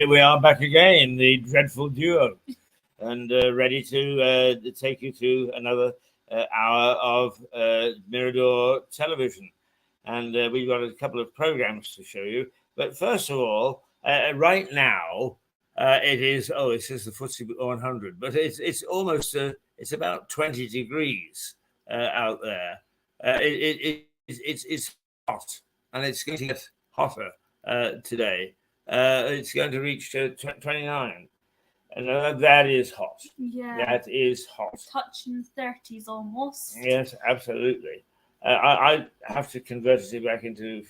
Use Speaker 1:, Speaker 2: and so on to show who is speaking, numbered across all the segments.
Speaker 1: Here we are back again, the dreadful duo, and ready to take you to another hour of Mirador television. And we've got a couple of programs to show you. But first of all, right now, it says the FTSE 100, but it's almost, it's about 20 degrees out there. It's hot, and it's going to get hotter today. It's going to reach 29. And that is hot.
Speaker 2: Yeah.
Speaker 1: That is hot.
Speaker 2: Touching 30s almost.
Speaker 1: Yes, absolutely. I have to convert it back into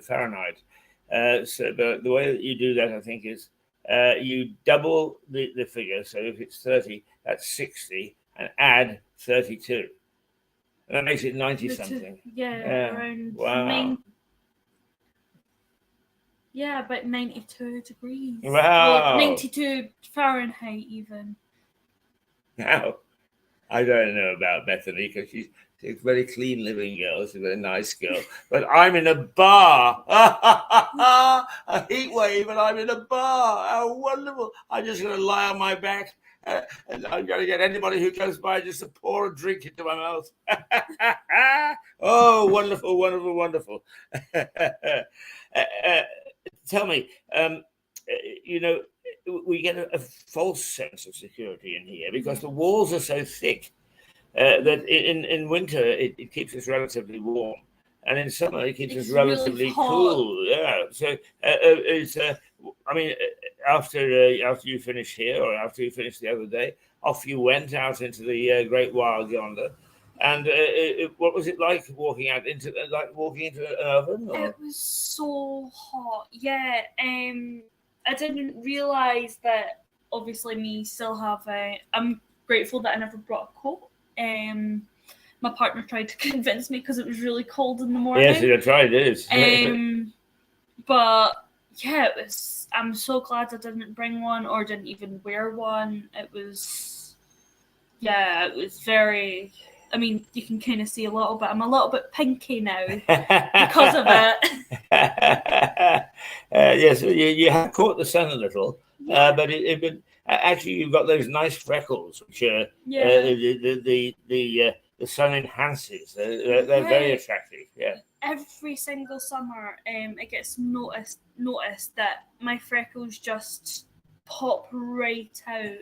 Speaker 1: Fahrenheit. So the way that you do that, I think, is you double the figure. So if it's 30, that's 60, and add 32. And that makes it 90-something.
Speaker 2: Around
Speaker 1: wow.
Speaker 2: 9. Yeah, about 92 degrees.
Speaker 1: Wow.
Speaker 2: Well, 92 Fahrenheit even.
Speaker 1: Now, I don't know about Bethany because she's a very clean living girl. She's a very nice girl. But I'm in a bar. A heat wave, and I'm in a bar. How wonderful. I'm just going to lie on my back. And I'm going to get anybody who goes by just to pour a drink into my mouth. Oh, wonderful, wonderful, wonderful. Tell me, we get a false sense of security in here because the walls are so thick that in winter it keeps us relatively warm, and in summer it keeps us relatively
Speaker 2: really
Speaker 1: cool. Yeah. So after you finish here or after you finish the other day, off you went out into the great wild yonder. And what was it like walking into an oven? Or?
Speaker 2: It was so hot. Yeah. I didn't realize that. Obviously, me still have I'm grateful that I never brought a coat. My partner tried to convince me because it was really cold in the morning.
Speaker 1: Yes, I tried it.
Speaker 2: But yeah, it was. I'm so glad I didn't bring one or didn't even wear one. It was very. I mean, you can kind of see a little bit. I'm a little bit pinky now because of it.
Speaker 1: Yes, you have caught the sun a little, but actually you've got those nice freckles, which the sun enhances. They're very attractive. Yeah.
Speaker 2: Every single summer, it gets noticed that my freckles just pop right out,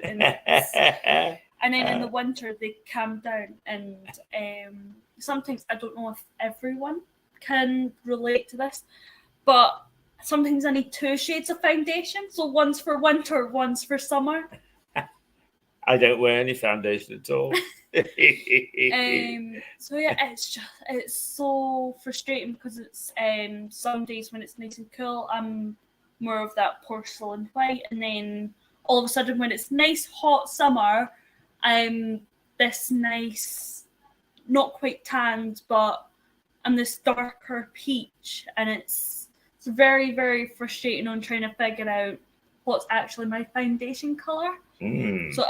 Speaker 2: and then in the winter they calm down. And sometimes I don't know if everyone can relate to this, but sometimes I need 2 shades of foundation. So one's for winter, one's for summer.
Speaker 1: I don't wear any foundation at all.
Speaker 2: So yeah, it's so frustrating because it's some days when it's nice and cool, I'm more of that porcelain white, and then all of a sudden when it's nice hot summer, I'm this nice, not quite tanned, but I'm this darker peach, and it's very, very frustrating on trying to figure out what's actually my foundation color. So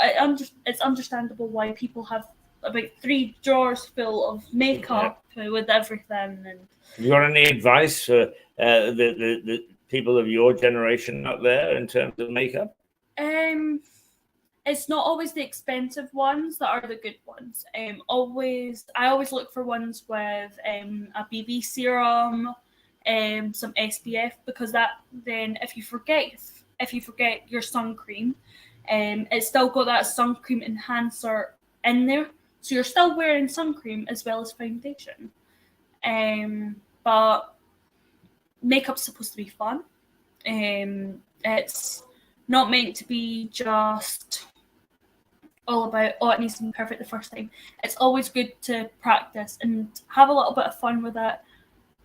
Speaker 2: it's understandable why people have about 3 drawers full of makeup with everything. And
Speaker 1: you got any advice for the people of your generation out there in terms of makeup?
Speaker 2: It's not always the expensive ones that are the good ones. I always look for ones with a BB serum, some SPF, because that then if you forget your sun cream, it's still got that sun cream enhancer in there, so you're still wearing sun cream as well as foundation. But makeup's supposed to be fun. It's not meant to be just all about, it needs to be perfect the first time. It's always good to practice and have a little bit of fun with it.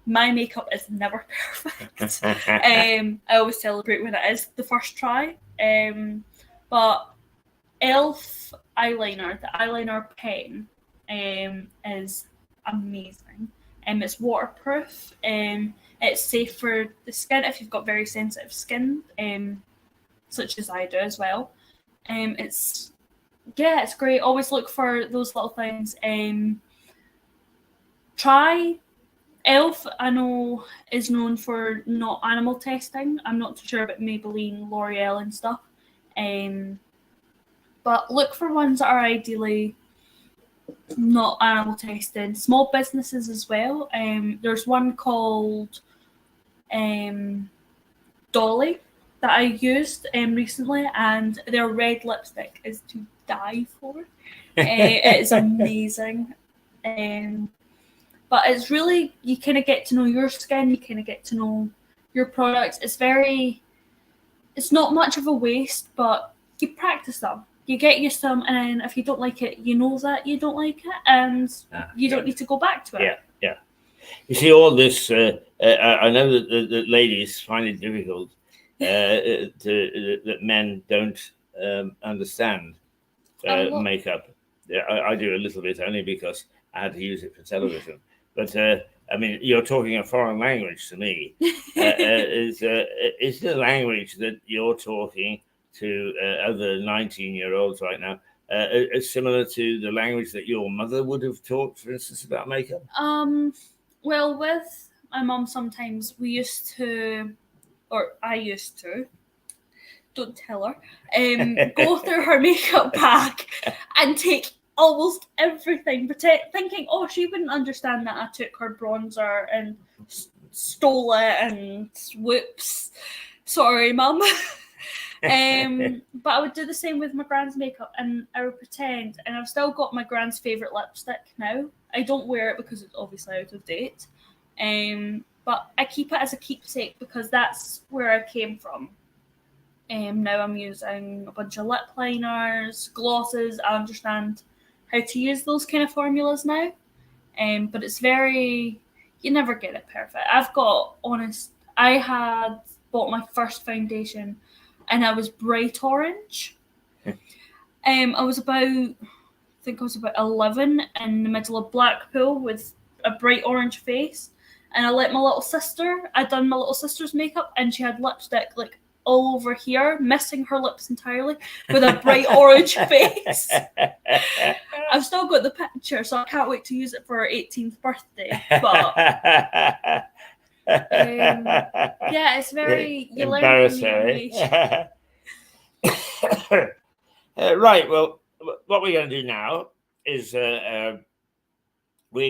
Speaker 2: My makeup is never perfect. I always celebrate when it is the first try. But e.l.f. eyeliner, the eyeliner pen, is amazing. It's waterproof. It's safe for the skin if you've got very sensitive skin, such as I do as well. It's great. Always look for those little things. Try Elf, I know, is known for not animal testing. I'm not too sure about Maybelline, L'Oreal, and stuff. But look for ones that are ideally not animal tested. Small businesses as well. There's one called Dolly that I used recently, and their red lipstick is to die for. It is amazing. But it's really, you kind of get to know your skin, you kind of get to know your products. It's not much of a waste, but you practice them. You get used to them, and then if you don't like it, you know that you don't like it, and you don't need to go back to it.
Speaker 1: Yeah. You see, all this, I know that the ladies find it difficult that men don't understand makeup. I do a little bit only because I had to use it for television. But I mean, you're talking a foreign language to me. Is the language that you're talking to other 19-year-olds right now similar to the language that your mother would have talked, for instance, about makeup?
Speaker 2: Well, with my mum, sometimes I used to, don't tell her, go through her makeup bag and take almost everything, thinking, oh, she wouldn't understand that I took her bronzer and stole it, and whoops, sorry, mum. But I would do the same with my grand's makeup, and I would pretend, and I've still got my grand's favourite lipstick now. I don't wear it because it's obviously out of date, but I keep it as a keepsake because that's where I came from. Now I'm using a bunch of lip liners, glosses. I understand how to use those kind of formulas now, but it's very, you never get it perfect. I had bought my first foundation and I was bright orange. I was about 11 in the middle of Blackpool with a bright orange face, and I'd done my little sister's makeup, and she had lipstick like all over here, missing her lips entirely, with a bright orange face. I've still got the picture, so I can't wait to use it for her 18th birthday. But yeah, it's very, you learn from the age.
Speaker 1: Right, well, what we're going to do now is we're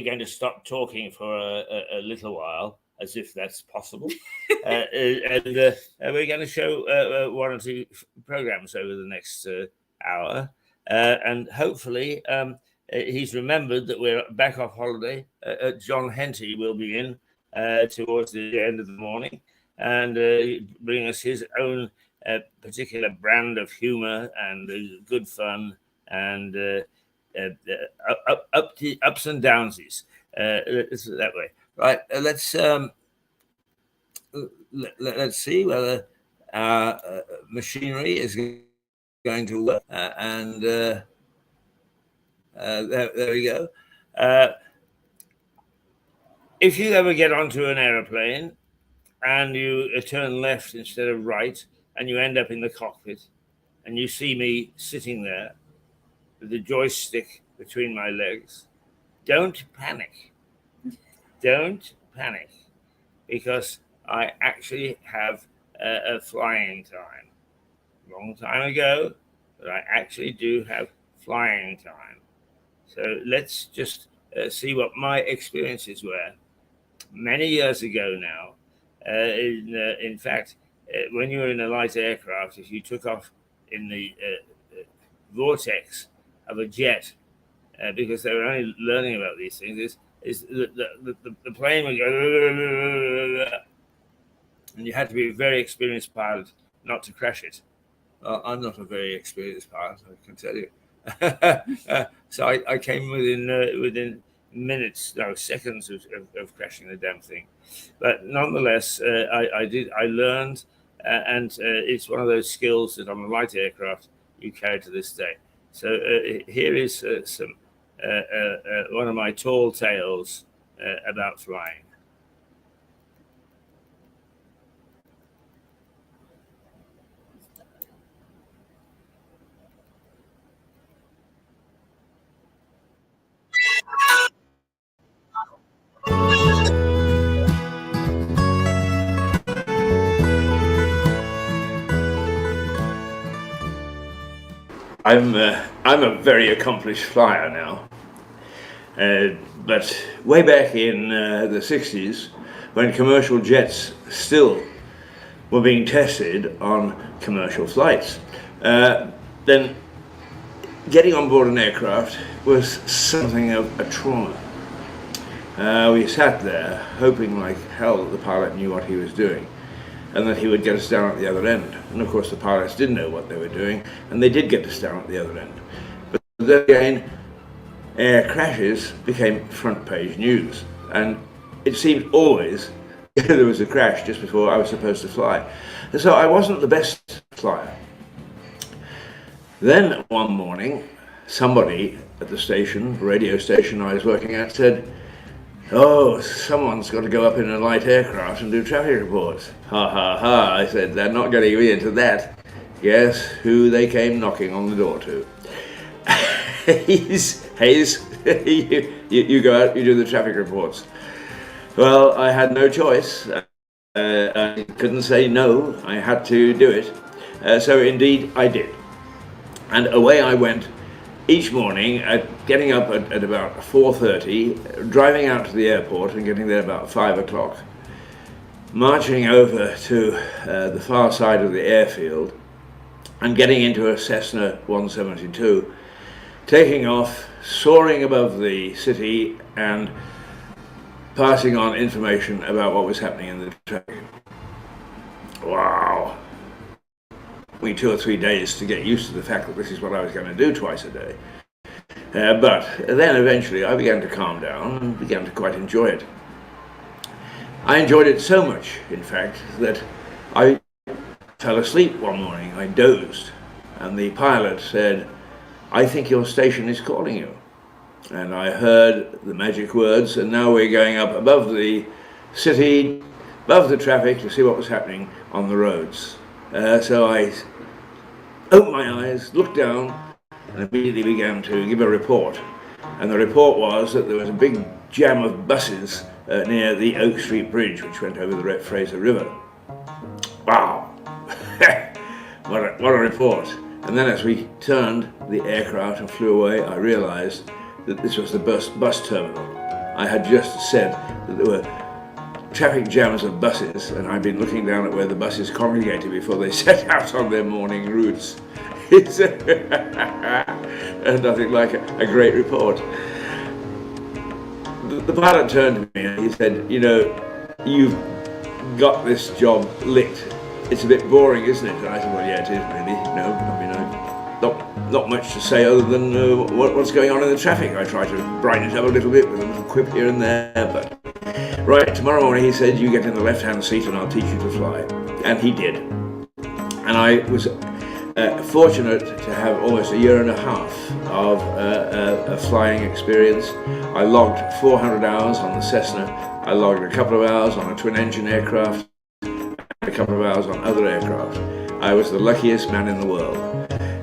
Speaker 1: going to stop talking for a little while, as if that's possible. And we're going to show one or two programs over the next hour. And hopefully he's remembered that we're back off holiday. John Henty will be in towards the end of the morning and bring us his own particular brand of humor and good fun and ups and downsies. That way. Right, let's see whether our machinery is going to work. There we go. If you ever get onto an aeroplane and you turn left instead of right, and you end up in the cockpit, and you see me sitting there with the joystick between my legs, don't panic. Don't panic, because I actually have a flying time. Long time ago, but I actually do have flying time. So let's just see what my experiences were many years ago now. In fact, when you were in a light aircraft, if you took off in the vortex of a jet, because they were only learning about these things, is the plane would go, and you had to be a very experienced pilot not to crash it. Well, I'm not a very experienced pilot, I can tell you. So I came within minutes, no, seconds of crashing the damn thing. But nonetheless, I learned, and it's one of those skills that on a light aircraft you carry to this day. So here is some one of my tall tales about flying. I'm a very accomplished flyer now, but way back in the 60s, when commercial jets still were being tested on commercial flights, then getting on board an aircraft was something of a trauma. We sat there hoping like hell that the pilot knew what he was doing and that he would get us down at the other end. And of course the pilots didn't know what they were doing, and they did get us down at the other end. But then again, air crashes became front page news, and it seemed always there was a crash just before I was supposed to fly. And so I wasn't the best flyer. Then one morning, somebody at the station, radio station I was working at, said, "Oh, someone's got to go up in a light aircraft and do traffic reports." Ha ha ha, I said, "They're not getting me into that." Guess who they came knocking on the door to? Hayes, you go out, you do the traffic reports. Well, I had no choice. I couldn't say no, I had to do it. So indeed I did. And away I went each morning, getting up at about 4:30, driving out to the airport and getting there about 5 o'clock, marching over to the far side of the airfield and getting into a Cessna 172, taking off, soaring above the city and passing on information about what was happening in the traffic. Wow. Me 2 or 3 days to get used to the fact that this is what I was going to do twice a day. But then eventually I began to calm down and began to quite enjoy it. I enjoyed it so much, in fact, that I fell asleep one morning. I dozed, and the pilot said, "I think your station is calling you." And I heard the magic words, and now we're going up above the city, above the traffic, to see what was happening on the roads. So I opened my eyes, looked down, and immediately began to give a report. And the report was that there was a big jam of buses near the Oak Street Bridge, which went over the Fraser River. Wow! what a report. And then as we turned the aircraft and flew away, I realized that this was the bus terminal. I had just said that there were traffic jams of buses, and I've been looking down at where the buses congregated before they set out on their morning routes. It's nothing like a great report. The pilot turned to me and he said, "You know, you've got this job licked. It's a bit boring, isn't it?" And I said, "Well, yeah, it is really. No, I mean, not much to say other than what's going on in the traffic. I try to brighten it up a little bit with a little quip here and there, but right, tomorrow morning," he said, "you get in the left-hand seat and I'll teach you to fly." And he did. And I was fortunate to have almost a year and a half of a flying experience. I logged 400 hours on the Cessna. I logged a couple of hours on a twin-engine aircraft, and a couple of hours on other aircraft. I was the luckiest man in the world.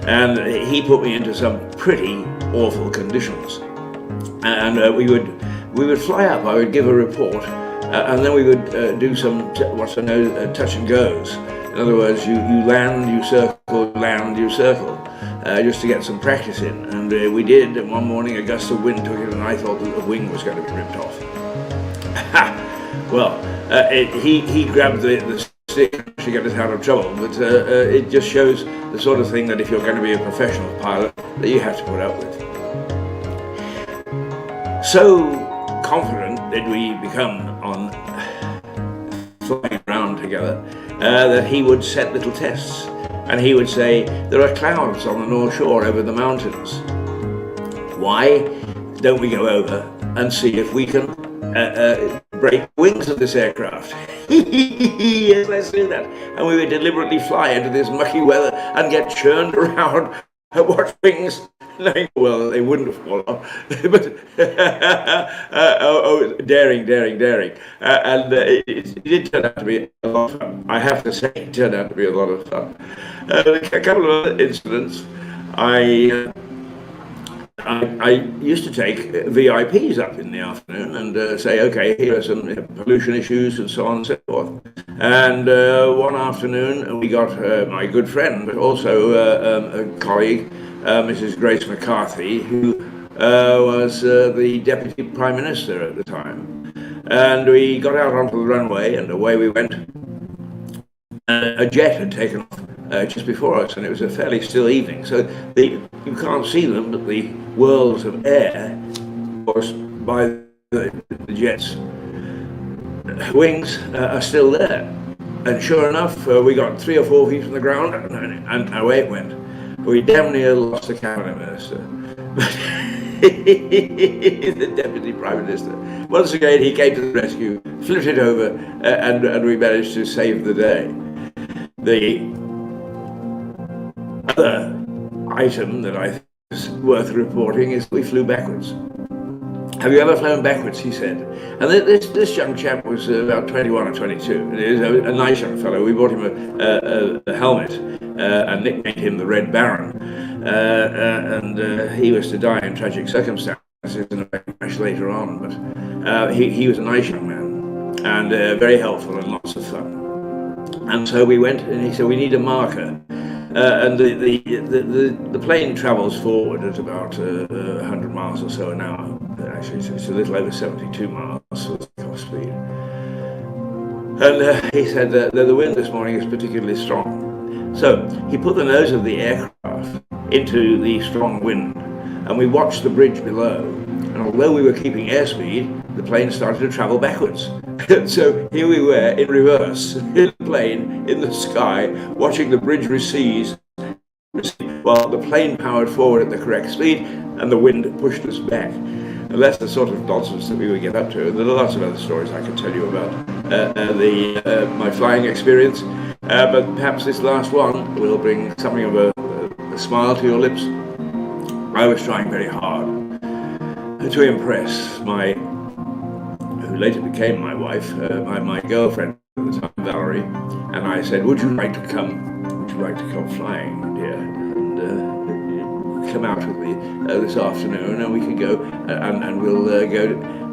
Speaker 1: And he put me into some pretty awful conditions. And we would fly up. I would give a report, and then we would do some what's known touch and goes. In other words, you land, you circle, just to get some practice in. And we did. And one morning, a gust of wind took it, and I thought that the wing was going to be ripped off. Well, he grabbed the stick to get us out of trouble, but it just shows the sort of thing that if you're going to be a professional pilot, that you have to put up with. So confident did we become on flying around together that he would set little tests, and he would say, "There are clouds on the North Shore over the mountains. Why don't we go over and see if we can break wings of this aircraft?" Yes, let's do that. And we would deliberately fly into this mucky weather and get churned around and watch wings. Well, they wouldn't have fallen off, but daring. And it did turn out to be a lot of fun. I have to say, it turned out to be a lot of fun. A couple of other incidents. I used to take VIPs up in the afternoon and say, "Okay, here are some pollution issues," and so on and so forth. And one afternoon, we got my good friend, but also a colleague,
Speaker 3: Mrs. Grace McCarthy, who was the Deputy Prime Minister at the time. And we got out onto the runway and away we went. A jet had taken off just before us, and it was a fairly still evening. So you can't see them, but the whirls of air caused by the jet's wings are still there. And sure enough, we got 3 or 4 feet from the ground, and away it went. We damn near lost the cabinet minister. The Deputy Prime Minister. Once again, he came to the rescue, flipped it over, and we managed to save the day. The other item that I think is worth reporting is we flew backwards. Have you ever flown backwards? He said. And this young chap was about 21 or 22. He was a nice young fellow. We bought him a helmet and nicknamed him the Red Baron. And he was to die in tragic circumstances in a crash later on. But he was a nice young man and very helpful and lots of fun. And so we went, and he said, we need a marker. And the plane travels forward at about 100 miles or so an hour. Actually, it's a little over 72 miles for the top speed. And he said that the wind this morning is particularly strong. So he put the nose of the aircraft into the strong wind, and we watched the bridge below. And although we were keeping airspeed, the plane started to travel backwards. So here we were in reverse, in the plane, in the sky, watching the bridge recede, while the plane powered forward at the correct speed, and the wind pushed us back. And that's the sort of nonsense that we would get up to. And there are lots of other stories I could tell you about my flying experience, but perhaps this last one will bring something of a smile to your lips. I was trying very hard to impress who later became my wife, my girlfriend at the time, Valerie, and I said, would you like to come flying, dear, and come out with me this afternoon, and we can go and we'll go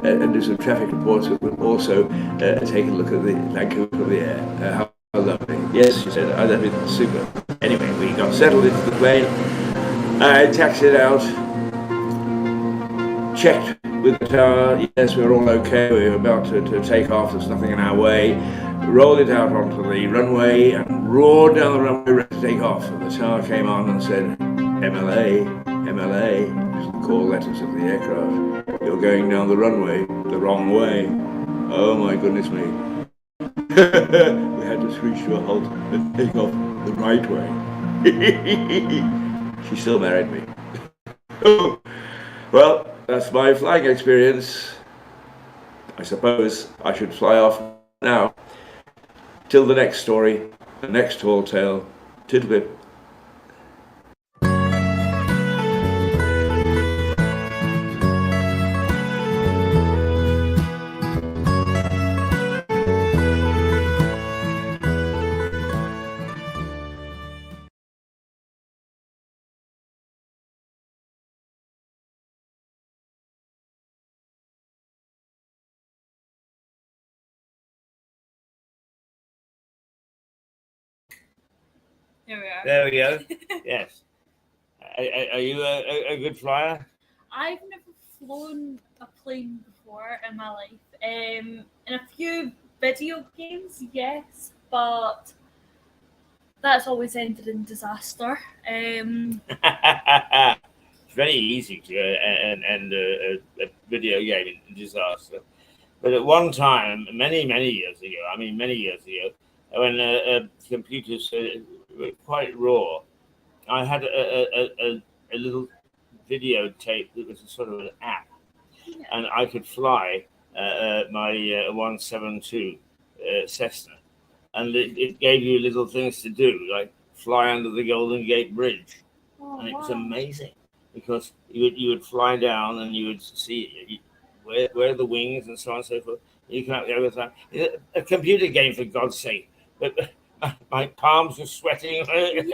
Speaker 3: and do some traffic reports, but we'll also take a look at the Vancouver from the air. How lovely. Yes, she said, that'd be super. Anyway, we got settled into the plane, I taxied out, checked with the tower, yes, we were all okay, we were about to take off, there's nothing in our way, rolled it out onto the runway and roared down the runway ready to take off, and the tower came on and said, MLA, the call letters of the aircraft, you're going down the runway the wrong way. Oh my goodness me. We had to screech to a halt and take off the right way. She still married me. Well, that's my flying experience. I suppose I should fly off now. Till the next story, the next tall tale. Tiddlywip.
Speaker 2: There we are.
Speaker 1: There we go. Yes. Are you a good flyer?
Speaker 2: I've never flown a plane before in my life. In a few video games, yes, but that's always ended in disaster.
Speaker 1: It's very easy to end a video game in disaster. But at one time, many years ago, when computers were quite raw, I had a little videotape that was a sort of an app, and I could fly my 172 Cessna, and it gave you little things to do, like fly under the Golden Gate Bridge, and it was amazing because you would fly down and you would see where the wings and so on and so forth. You come out the other side. A computer game, for God's sake! But my palms were sweating.
Speaker 2: With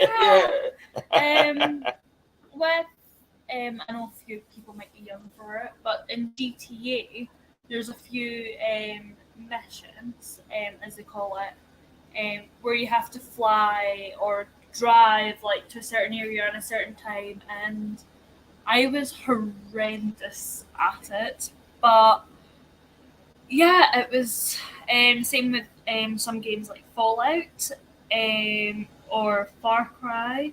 Speaker 2: I know a few people might be young for it, but in GTA, there's a few missions, as they call it, where you have to fly or drive like to a certain area at a certain time, and I was horrendous at it. But yeah, it was same with some games like Fallout or Far Cry.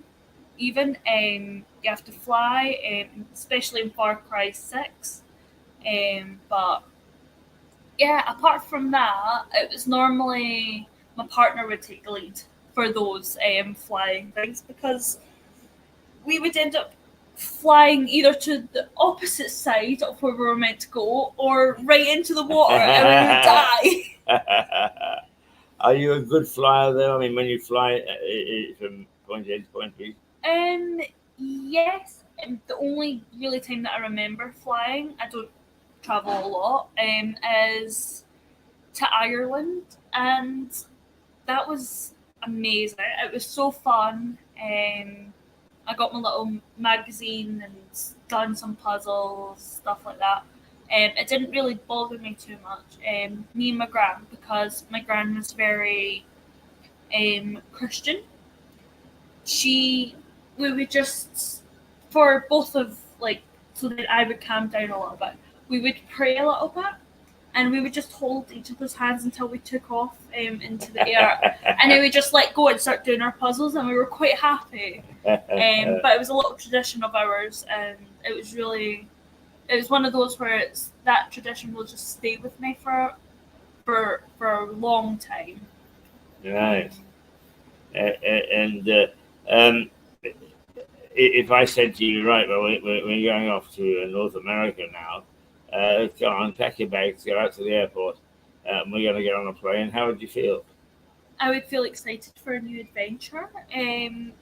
Speaker 2: Even you have to fly, especially in Far Cry 6. But yeah, apart from that, it was normally my partner would take the lead for those flying things, because we would end up flying either to the opposite side of where we were meant to go or right into the water and we would die.
Speaker 1: Are you a good flyer though? I mean, when you fly from point A to point B?
Speaker 2: Yes. The only really time that I remember flying, I don't travel a lot, is to Ireland, and that was amazing. It was so fun. I got my little magazine and done some puzzles, stuff like that. It didn't really bother me too much. Me and my gran, because my gran was very Christian. We would just, for both of like, so that I would calm down a little bit, we would pray a little bit, and we would just hold each other's hands until we took off into the air, and then we just let go and start doing our puzzles, and we were quite happy. But it was a little tradition of ours, and it was one of those where that tradition will just stay with me for a long time.
Speaker 1: Right. And if I said to you, right, well, we're going off to North America now, go on, pack your bags, go out to the airport, and we're going to get on a plane, how would you feel?
Speaker 2: I would feel excited for a new adventure. I'm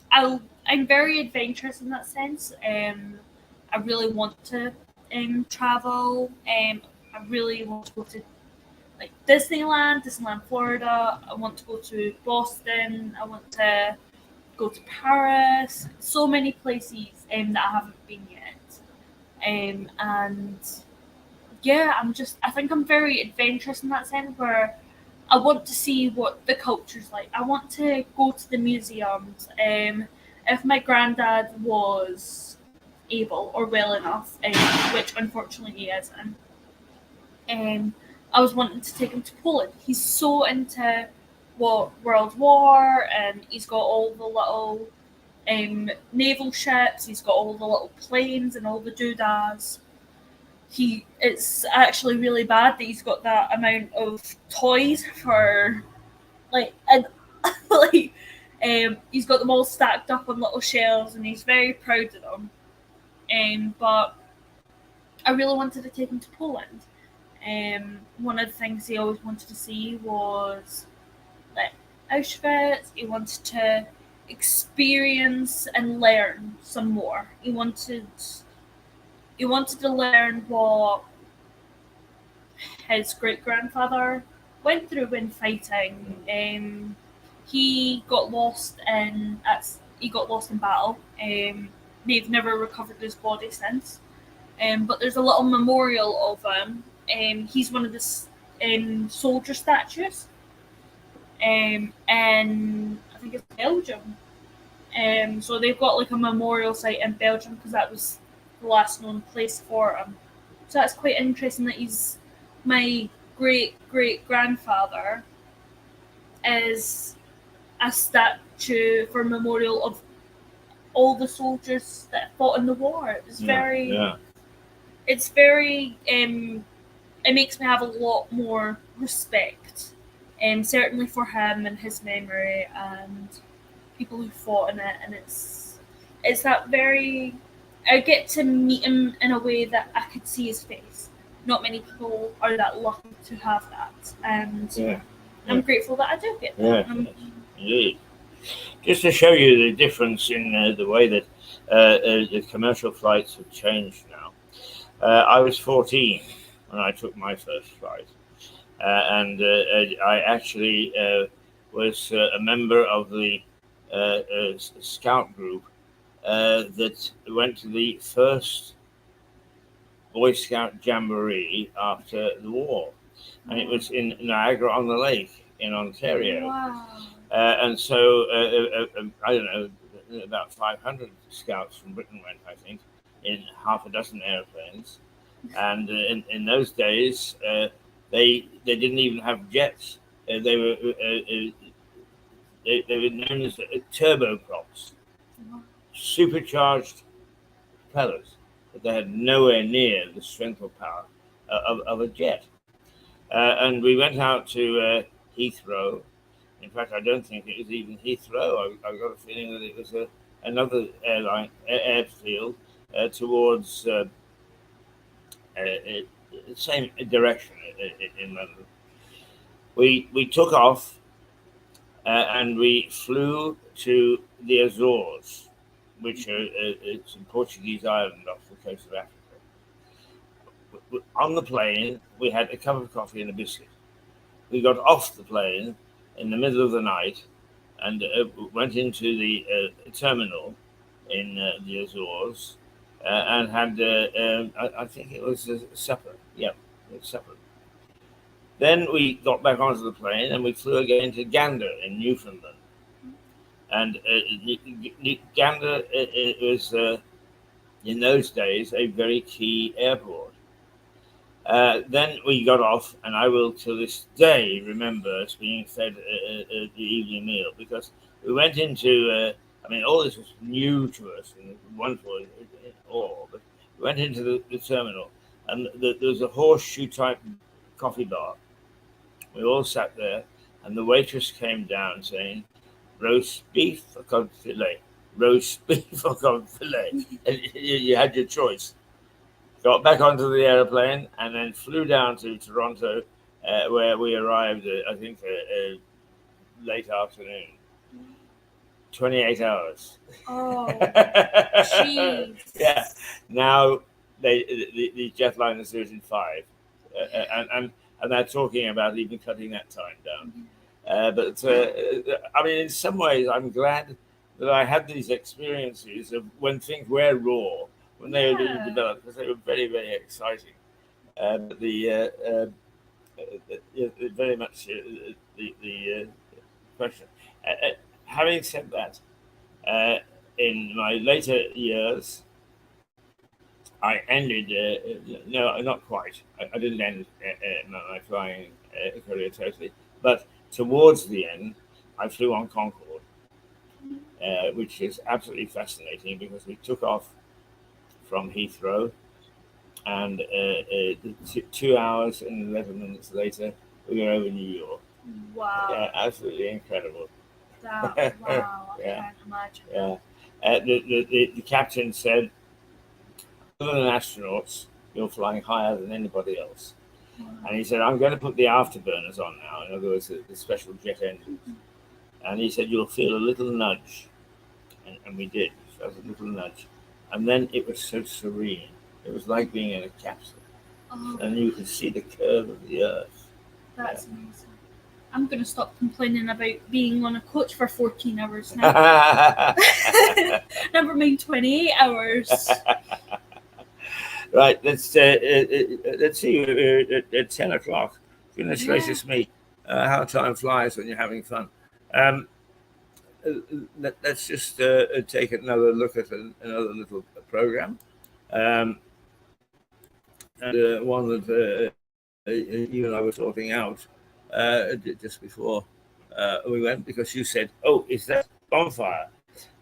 Speaker 2: very adventurous in that sense. I really want to travel. I really want to go to like Disneyland, Florida. I want to go to Boston. I want to go to Paris. So many places that I haven't been yet. And yeah, I think I'm very adventurous in that sense, where I want to see what the culture's like. I want to go to the museums. If my granddad was able or well enough, which unfortunately he isn't, I was wanting to take him to Poland. He's so into World War, and he's got all the little naval ships. He's got all the little planes and all the doodads. It's actually really bad that he's got that amount of toys for and he's got them all stacked up on little shelves, and he's very proud of them. But I really wanted to take him to Poland. One of the things he always wanted to see was like Auschwitz. He wanted to experience and learn some more. He wanted to learn what his great-grandfather went through when fighting. He got lost in battle. They've never recovered his body since. But there's a little memorial of him. He's one of the soldier statues. And I think it's Belgium. So they've got like a memorial site in Belgium, because that was the last known place for him. So that's quite interesting that my great-great-grandfather is a statue for a memorial of all the soldiers that fought in the war. It was it's very it makes me have a lot more respect, certainly for him and his memory and people who fought in it. And it's that very, I get to meet him in a way that I could see his face. Not many people are that lucky to have that, and I'm grateful that I do get that.
Speaker 1: Indeed. Just to show you the difference in the way that the commercial flights have changed now. I was 14 when I took my first flight, and I actually was a member of the scout group that went to the first Boy Scout Jamboree after the war, and it was in Niagara-on-the-Lake in Ontario.
Speaker 2: Wow.
Speaker 1: And so I don't know, about 500 scouts from Britain went, I think, in half a dozen airplanes. And in those days, they didn't even have jets. They were known as turboprops, supercharged propellers, but they had nowhere near the strength or power of a jet. And we went out to Heathrow. In fact, I don't think it was even Heathrow. I got a feeling that it was another airfield towards the same direction in London. We took off and we flew to the Azores, which it's a Portuguese island off the coast of Africa. On the plane, we had a cup of coffee and a biscuit. We got off the plane in the middle of the night and went into the terminal in the Azores and had, I think it was a supper. Yeah, it was supper. Then we got back onto the plane and we flew again to Gander in Newfoundland. And Gander was, in those days, a very key airport. Then we got off, and I will to this day remember us being fed the evening meal, because we went into, I mean, all this was new to us and wonderful in all, but we went into the terminal, and there was a horseshoe type coffee bar. We all sat there, and the waitress came down saying, roast beef or cod fillet, roast beef or cod fillet. And you had your choice. Got back onto the airplane and then flew down to Toronto, where we arrived, I think, late afternoon. 28 hours.
Speaker 2: Oh, jeez.
Speaker 1: Yeah. Now the jetliners do it in 5, and they're talking about even cutting that time down. But I mean, in some ways, I'm glad that I had these experiences of when things were raw, when they were being developed, because they were very, very exciting. But very much the question. Having said that, in my later years, I ended, no, not quite. I didn't end my flying career totally, but towards the end, I flew on Concorde, which is absolutely fascinating because we took off from Heathrow, and 2 hours and 11 minutes later, we were over New York.
Speaker 2: Wow.
Speaker 1: Yeah, absolutely incredible.
Speaker 2: Wow, I can't imagine.
Speaker 1: Yeah. The captain said, other than astronauts, you're flying higher than anybody else. And he said, I'm going to put the afterburners on now, in other words, the special jet engines. And he said, you'll feel a little nudge. And we did. We felt a little nudge. And then it was so serene. It was like being in a capsule.
Speaker 2: Oh,
Speaker 1: And you could see the curve of the Earth.
Speaker 2: that's amazing. I'm going to stop complaining about being on a coach for 14 hours now. Never mind 28 hours.
Speaker 1: Right, let's see, at 10 o'clock. Goodness gracious me, how time flies when you're having fun. Let's just take another look at another little program. And one that you and I were sorting out just before we went, because you said, oh, is that bonfire?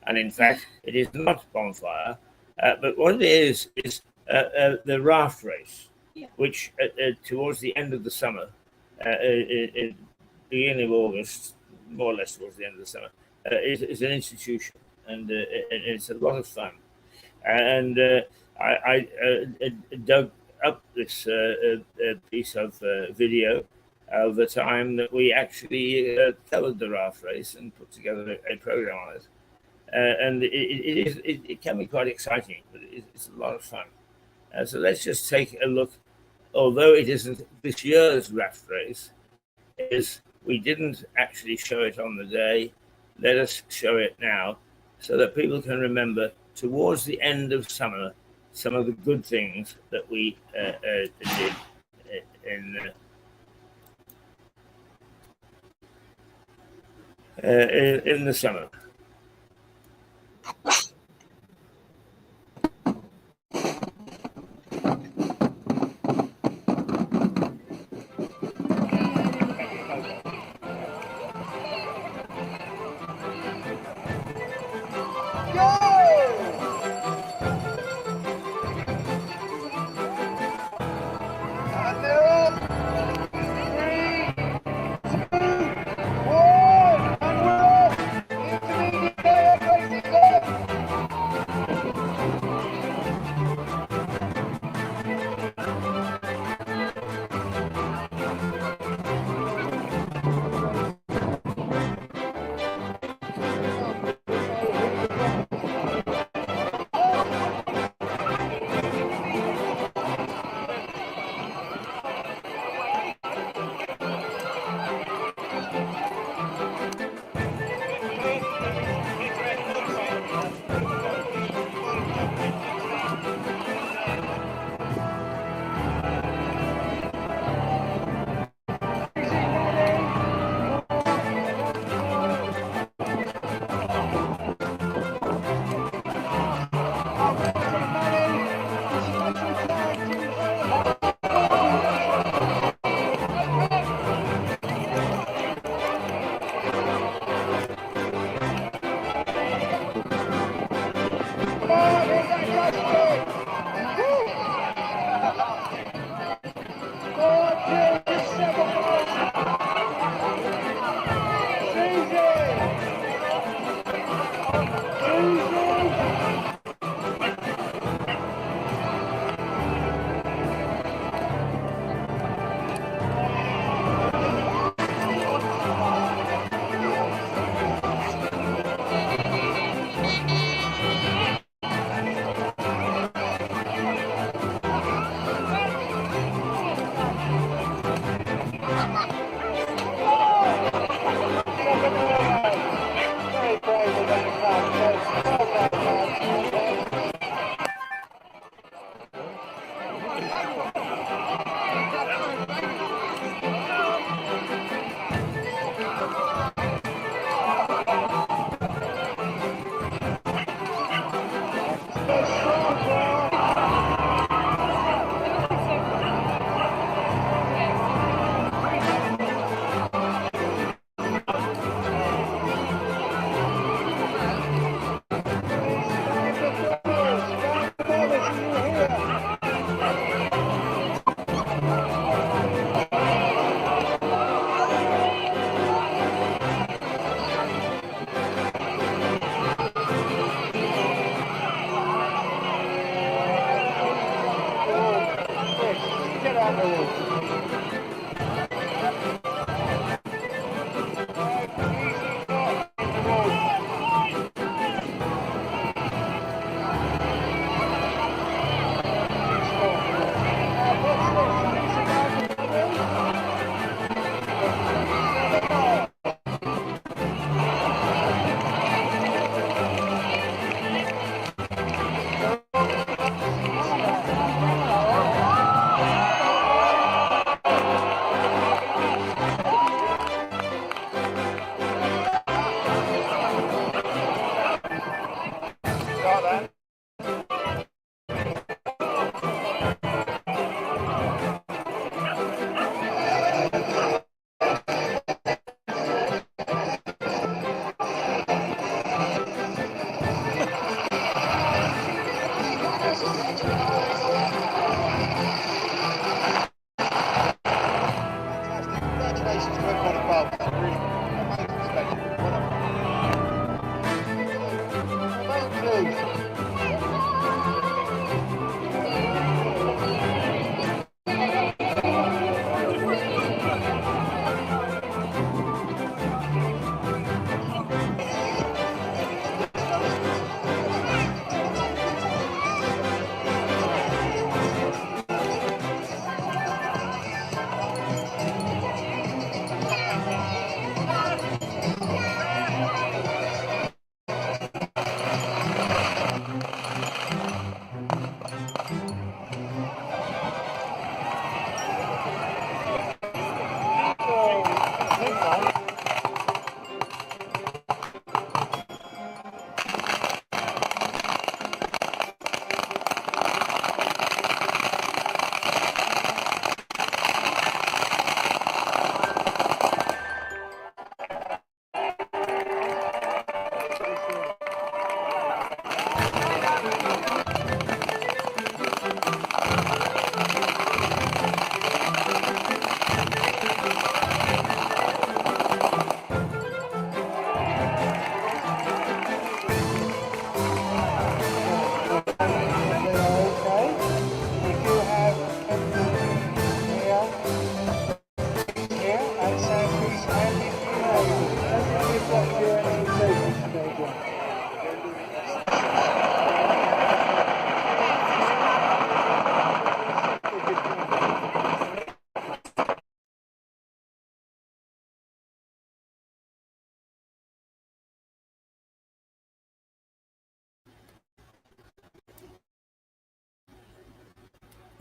Speaker 1: And in fact, it is not bonfire, but what it is the raft race, which towards the end of the summer, beginning of August, more or less towards the end of the summer, is an institution, and it's a lot of fun. And I dug up this piece of video of the time that we actually covered the raft race and put together a program on it. And it can be quite exciting, but it's a lot of fun. So let's just take a look. Although it isn't this year's raft race, we didn't actually show it on the day. Let us show it now, so that people can remember towards the end of summer some of the good things that we did in. in the summer.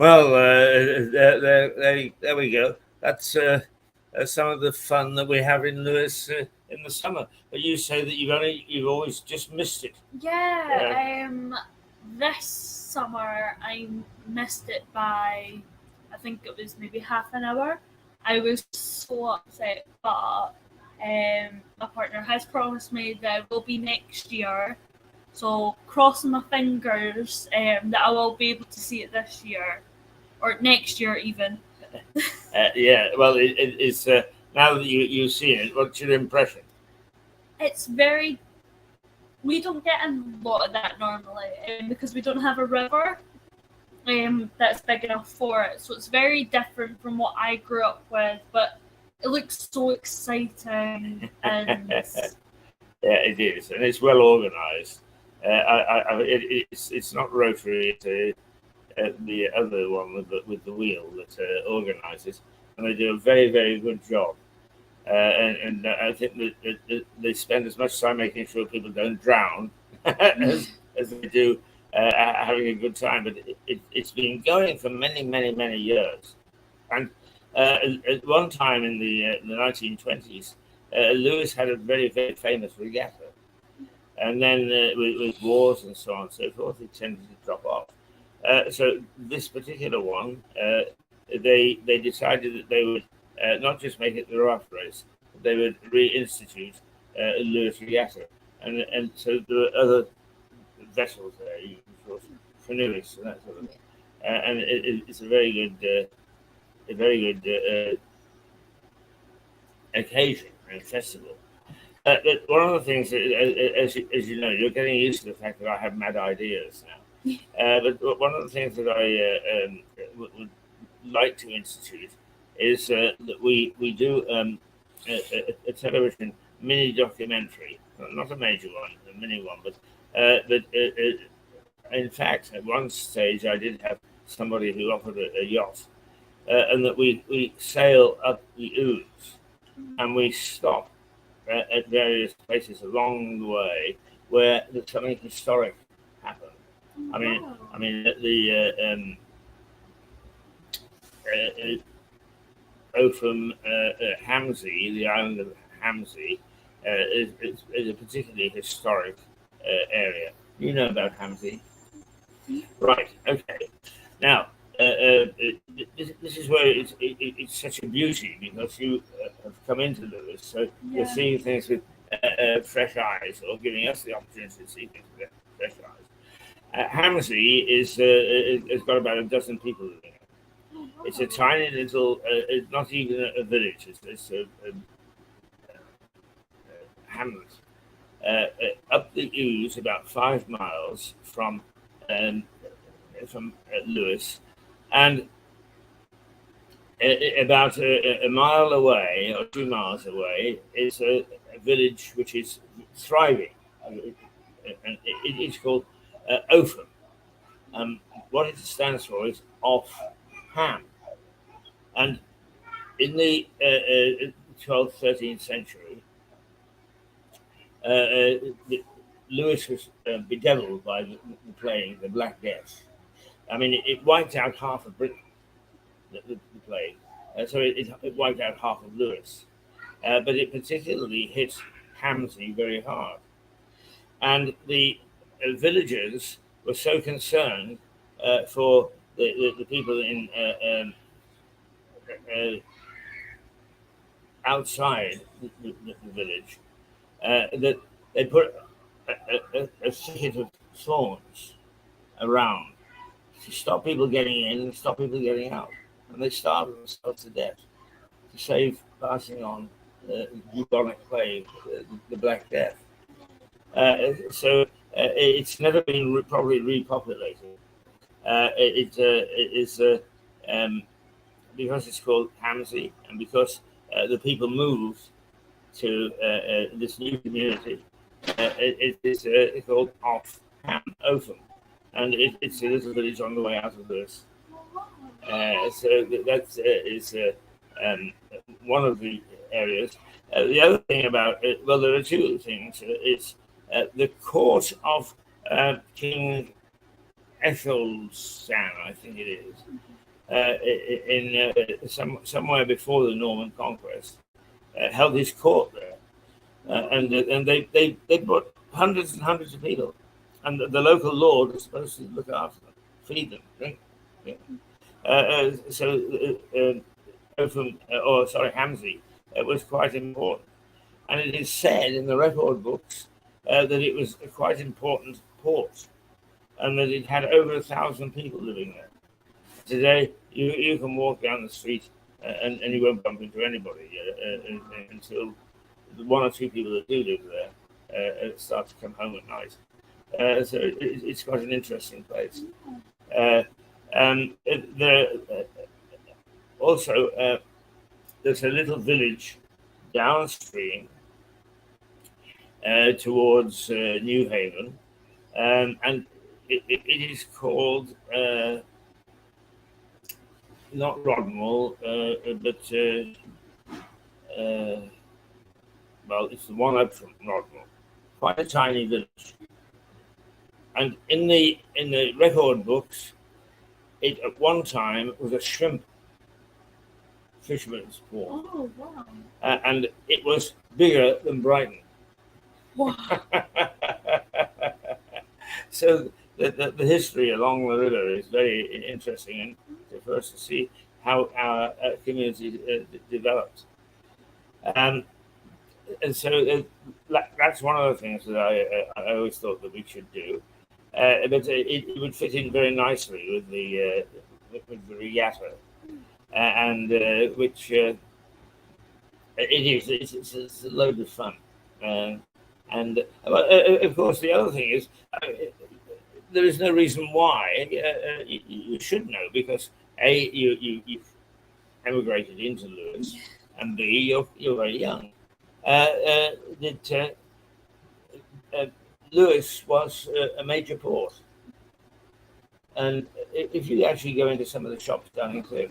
Speaker 1: Well, there we go. That's some of the fun that we have in Lewes in the summer. But you say that you've always just missed it.
Speaker 2: Yeah, this summer I missed it by, I think it was maybe half an hour. I was so upset, but my partner has promised me that it will be next year. So crossing my fingers that I will be able to see it this year or next year even.
Speaker 1: Yeah, well, it's now that you've seen it. What's your impression?
Speaker 2: It's very. We don't get a lot of that normally because we don't have a river that's big enough for it. So it's very different from what I grew up with, but it looks so exciting and
Speaker 1: Yeah, it is, and it's well organised. It's not Rotary. It's the other one with the wheel that organises, and they do a very, very good job. And I think that they spend as much time making sure people don't drown as they do having a good time. But it's been going for many, many, many years. And at one time in the 1920s, Lewes had a very, very famous regatta. And then with wars and so on and so forth, it tended to drop off. So this particular one, they decided that they would not just make it the raft race, but they would reinstitute Lewes Regatta, and so there were other vessels there, canoeists and that sort of thing, and it's a very good occasion and festival. But one of the things, that, as you know, you're getting used to the fact that I have mad ideas now. But one of the things that I would like to institute is that we do a television mini documentary, not a major one, a mini one, but in fact, at one stage I did have somebody who offered a yacht, and that we sail up the Ouse and we stop at various places along the way where something historic happened. I mean, the Opham, Hamsey, the island of Hamsey, is a particularly historic area. You know about Hamsey, right? Okay. Now, this is where it's such a beauty because you have come into Lewes, so you're seeing things with fresh eyes, or giving us the opportunity to see things with fresh eyes. Hamsey has got about a dozen people living in it. It's a tiny little, it's not even a village. It's a hamlet up the Ouse, about 5 miles from Lewes, and about a mile away or 2 miles away is a village which is thriving, and it is called Opham. What it stands for is off ham, and in the 12th, 13th century, Lewes was bedeviled by the plague, the Black Death. I mean, it wiped out half of Britain, the plague. So it wiped out half of Lewes. But it particularly hit Hamsey very hard. And the villagers were so concerned for the people in outside the village that they put a thicket of thorns around to stop people getting in and stop people getting out. And they starved themselves to death to save passing on the bubonic plague, the Black Death. So it's never been probably repopulated. It's because it's called Hamsey, and because the people moved to this new community, it is called Opham, and it's a little village on the way out of this. So that is one of the areas. The other thing about it, well, there are two things. It's the court of King Ethelstan, I think it is, somewhere before the Norman conquest, held his court there, and they brought hundreds and hundreds of people, and the local lord was supposed to look after them, feed them, drink. Yeah. Hamzi was quite important, and it is said in the record books that it was a quite important port, and that it had over 1,000 people living there. Today, you can walk down the street and you won't bump into anybody until the one or two people that do live there start to come home at night. So it's quite an interesting place. Also, there's a little village downstream towards New Haven, and it is called not Rodmell, but well, it's the one up from Rodmell, quite a tiny village. And in the record books, it at one time was a shrimp fisherman's port.
Speaker 2: Oh, wow.
Speaker 1: And it was bigger than Brighton.
Speaker 2: Wow.
Speaker 1: So the history along the river is very interesting, and for us to see how our community developed. And so that's one of the things that I always thought that we should do. But it would fit in very nicely with the regatta, and which it's a load of fun. And of course, the other thing is there is no reason why you should know, because A, you emigrated into Lewes, and B, you're very young. Lewes was a major port, and if you actually go into some of the shops down in Cliff,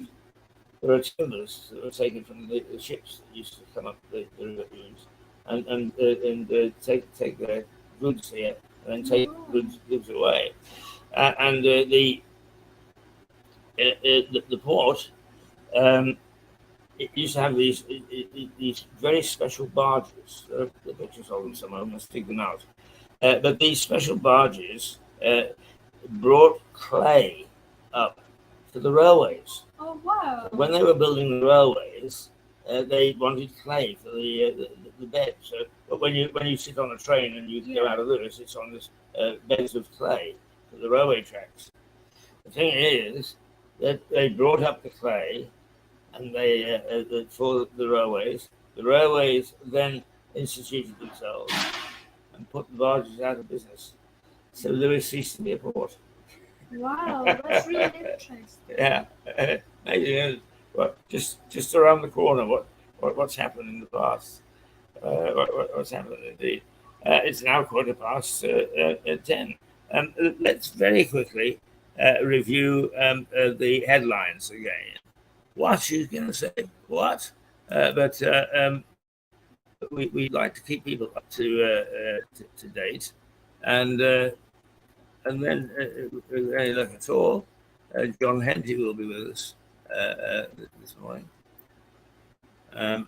Speaker 1: there are timbers that were taken from the ships that used to come up the river dunes, and take their goods here and then take goods away, and the port. It used to have these very special barges. There are pictures of them somewhere. I must dig them out. But these special barges brought clay up to the railways.
Speaker 2: Oh, wow.
Speaker 1: When they were building the railways, they wanted clay for the bed. So, but when you sit on a train and you go out of Lewes, it's on this beds of clay for the railway tracks. The thing is that they brought up the clay, and they for the railways. The railways then instituted themselves and put the barges out of business. So Lewes ceased to be a port.
Speaker 2: Wow, that's really interesting.
Speaker 1: Yeah, amazing. Well, just around the corner, what's happened in the past? What's happened indeed? It's now 10:15. Let's very quickly review the headlines again. What she's going to say? What? But we like to keep people up to date, and then any luck at all, John Henty will be with us this morning. Oh,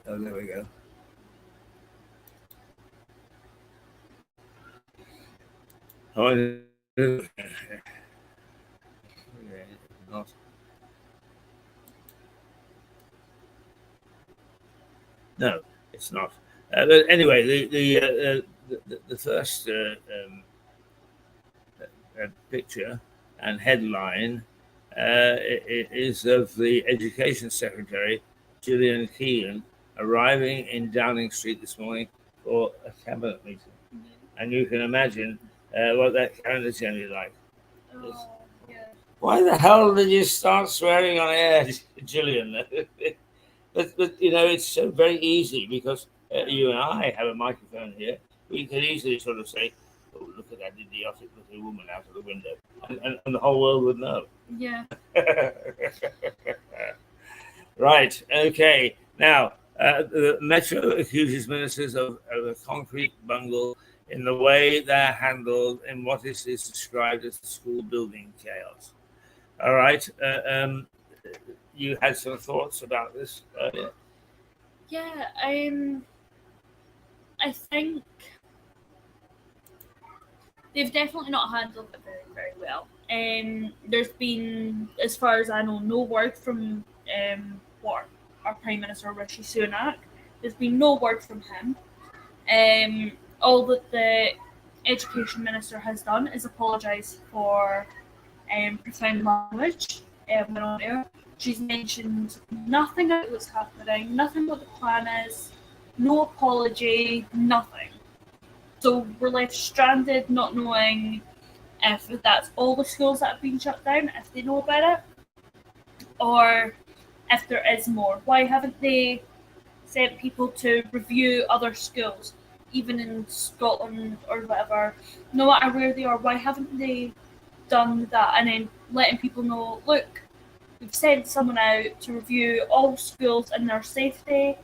Speaker 1: there we go. Oh, not. No, it's not. But anyway, the first picture and headline is of the Education Secretary, Gillian Keelan, arriving in Downing Street this morning for a cabinet meeting. And you can imagine what that cabinet's going to be like.
Speaker 2: Oh, yeah.
Speaker 1: Why the hell did you start swearing on air, Gillian? But you know, it's so very easy, because you and I have a microphone here. We could easily sort of say, "Oh, look at that idiotic little woman out of the window," and the whole world would know.
Speaker 2: Yeah.
Speaker 1: Right. Okay. Now, the Metro accuses ministers of a concrete bungle in the way they're handled in what is described as the school building chaos. All right. You had some thoughts about this earlier.
Speaker 2: Yeah, I think they've definitely not handled it very, very well. There's been, as far as I know, no word from what our Prime Minister Rishi Sunak. There's been no word from him. All that the Education Minister has done is apologise for profound language when on air. She's mentioned nothing about what's happening, nothing what the plan is, no apology, nothing. So we're left stranded, not knowing if that's all the schools that have been shut down, if they know about it, or if there is more. Why haven't they sent people to review other schools, even in Scotland or whatever, no matter where they are? Why haven't they done that and then letting people know, look, we've sent someone out to review all schools and their safety.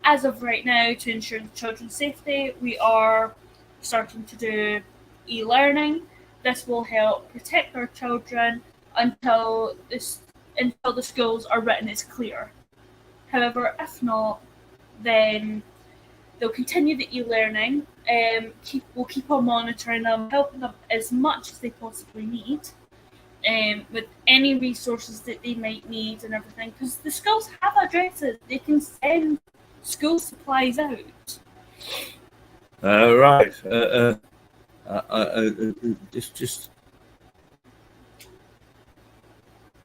Speaker 2: As of right now, to ensure the children's safety, we are starting to do e-learning. This will help protect our children until the schools are written as clear. However, if not, then they'll continue the e-learning. We'll keep on monitoring them, helping them as much as they possibly need, with any resources that they might need and everything. Because the schools have addresses; they can send school supplies out.
Speaker 1: Right. Just.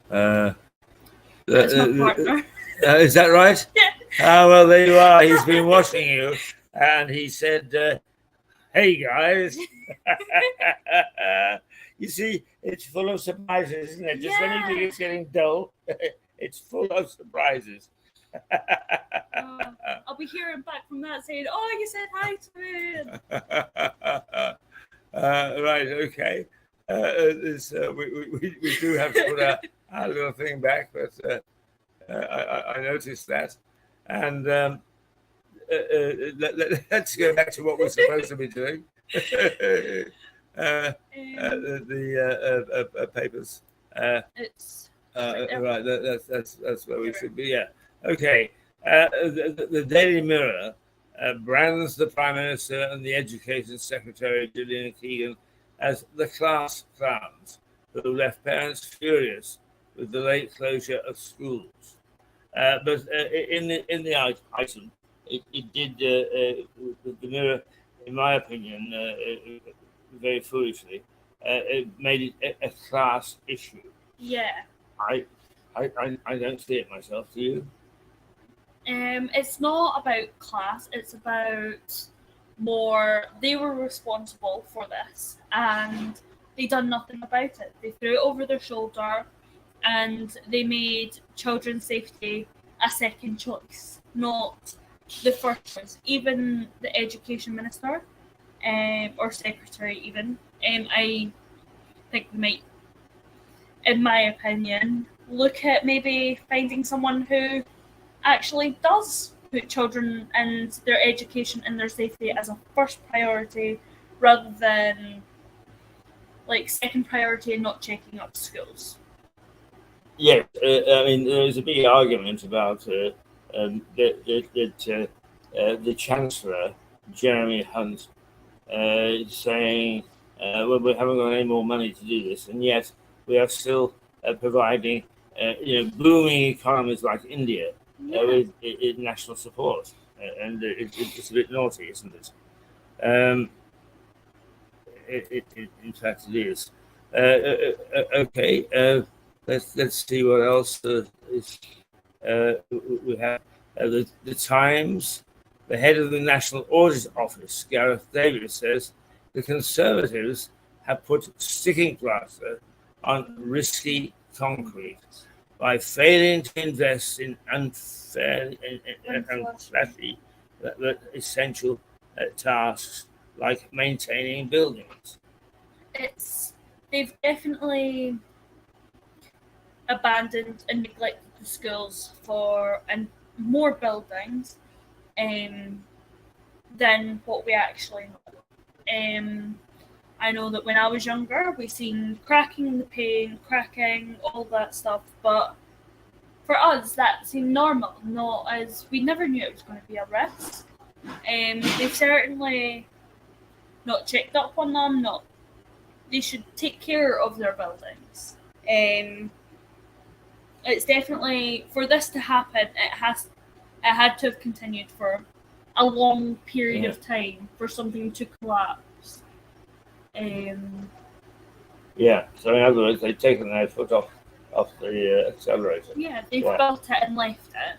Speaker 2: That's my partner.
Speaker 1: Is that right?
Speaker 2: Yeah.
Speaker 1: Well, there you are. He's been watching you, and he said, "Hey guys." You see, it's full of surprises, isn't it? Just when you think it's getting dull, it's full of surprises.
Speaker 2: I'll be hearing back from that saying, "Oh, you said hi to it."
Speaker 1: Right. Okay. We do have to put our little thing back, but I noticed that, and let's go back to what we're supposed to be doing. The papers.
Speaker 2: It's
Speaker 1: Right. That's where we should be. Yeah. Okay. The Daily Mirror brands the Prime Minister and the Education Secretary, Gillian Keegan, as the class clowns who left parents furious with the late closure of schools. But in the item, it did the Mirror, in my opinion, very foolishly, it made it a class issue.
Speaker 2: Yeah.
Speaker 1: I don't see it myself. Do you?
Speaker 2: It's not about class. It's about more. They were responsible for this, and they done nothing about it. They threw it over their shoulder, and they made children's safety a second choice, not the first choice. Even the education minister, or secretary, even, I think we might, in my opinion, look at maybe finding someone who actually does put children and their education and their safety as a first priority rather than like second priority and not checking up schools.
Speaker 1: Yes, I mean there's a big argument about the Chancellor Jeremy Hunt saying, "Well, we haven't got any more money to do this, and yet we are still providing, booming economies like India with national support, and it's a bit naughty, isn't it?" In fact, it is. Okay. Let's see what else is. We have the Times. The head of the National Audit Office, Gareth Davis, says the Conservatives have put sticking plaster on risky concrete by failing to invest in unfair and flashy but essential tasks like maintaining buildings.
Speaker 2: They've definitely abandoned and neglected the schools for and more buildings than what we actually know. I know that when I was younger, we seen cracking in the paint, cracking, all that stuff, but for us, that seemed normal, not as we never knew it was going to be a risk. They've certainly not checked up on them. Not they should take care of their buildings. It's definitely for this to happen. It had to have continued for a long period of time for something to collapse.
Speaker 1: Yeah. So in other words, they've taken their foot off the accelerator.
Speaker 2: Yeah, they've built it and left it.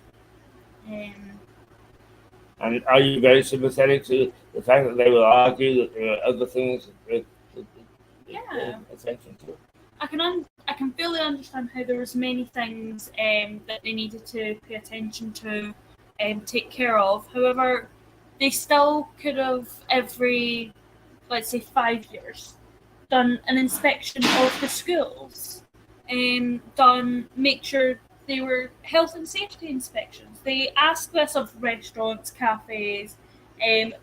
Speaker 1: And are you very sympathetic to the fact that they will argue that there are other things that
Speaker 2: Yeah.
Speaker 1: attention to?
Speaker 2: I can fully understand how there was many things that they needed to pay attention to and take care of. However, they still could have every, let's say, 5 years, done an inspection of the schools, make sure they were health and safety inspections. They ask this of restaurants, cafes,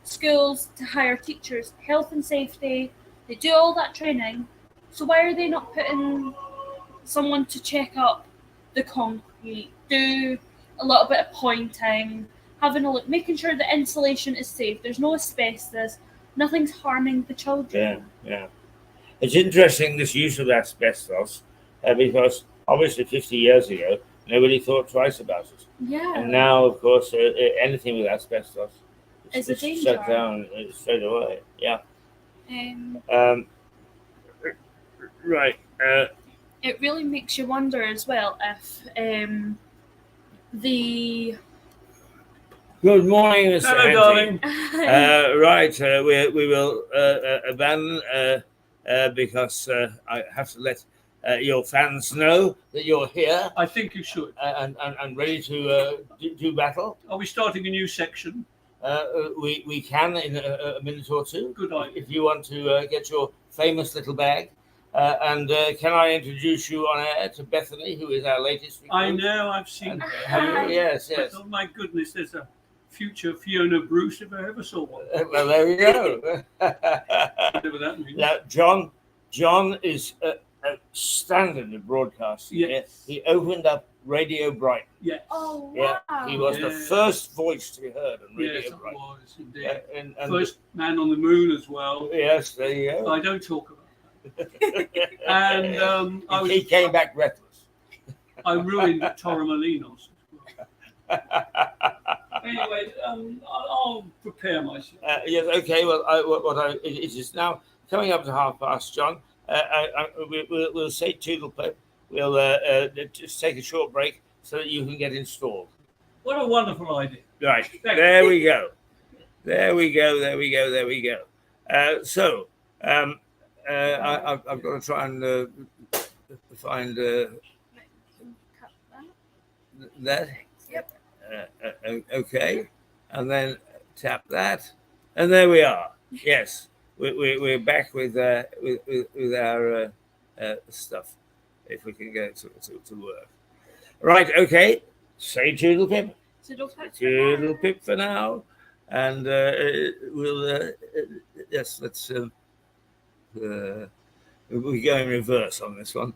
Speaker 2: schools to hire teachers, health and safety. They do all that training. So why are they not putting someone to check up the concrete, do a little bit of pointing, having a look, making sure the insulation is safe, there's no asbestos, nothing's harming the children.
Speaker 1: Yeah. It's interesting, this use of asbestos, because obviously 50 years ago, nobody thought twice about it.
Speaker 2: Yeah.
Speaker 1: And now, of course, anything with asbestos
Speaker 2: is a danger.
Speaker 1: Shut down straight away. Yeah. Right.
Speaker 2: It really makes you wonder as well if the.
Speaker 1: Good morning, Mr.
Speaker 4: Hello,
Speaker 1: Henty.
Speaker 4: darling.
Speaker 1: Right, we will abandon because I have to let your fans know that you're here
Speaker 4: I think you should.
Speaker 1: and ready to do battle.
Speaker 4: Are we starting a new section?
Speaker 1: We can in a minute or two.
Speaker 4: Good idea.
Speaker 1: If you want to get your famous little bag. And can I introduce you on air to Bethany, who is our latest recruit?
Speaker 4: I know, I've seen
Speaker 1: And,
Speaker 4: her.
Speaker 1: yes.
Speaker 4: Oh my goodness, there's a future Fiona Bruce if I ever saw one.
Speaker 1: Well, there we go.
Speaker 4: Whatever that means.
Speaker 1: Now, John is a standard of broadcasting.
Speaker 4: Yes.
Speaker 1: He opened up Radio Brighton.
Speaker 4: Yes.
Speaker 2: Oh,
Speaker 1: Yeah,
Speaker 2: wow.
Speaker 1: he was the
Speaker 4: Yeah.
Speaker 1: first voice to be heard on Radio
Speaker 4: Yes, it
Speaker 1: Brighton.
Speaker 4: was indeed.
Speaker 1: And
Speaker 4: First man on the moon as well.
Speaker 1: yes, there you go.
Speaker 4: I don't talk about that. And
Speaker 1: He came back breathless.
Speaker 4: I ruined Torremolinos as well. Anyway, I'll prepare myself.
Speaker 1: Yes, okay. Well, it is now coming up to past, John. We'll say toodlepip. We'll just take a short break so that you can get installed.
Speaker 4: What a wonderful idea.
Speaker 1: Right.
Speaker 4: Thank
Speaker 1: There we go. There we go. I've got to try and find
Speaker 2: Cut that.
Speaker 1: that.
Speaker 2: Yep.
Speaker 1: Okay. And then tap that. And there we are. Yes. We're back with our stuff. If we can get it to work. Right. Okay. Say toodlepip. Toodlepip for now. And we'll yes. Let's. We go in reverse on this one.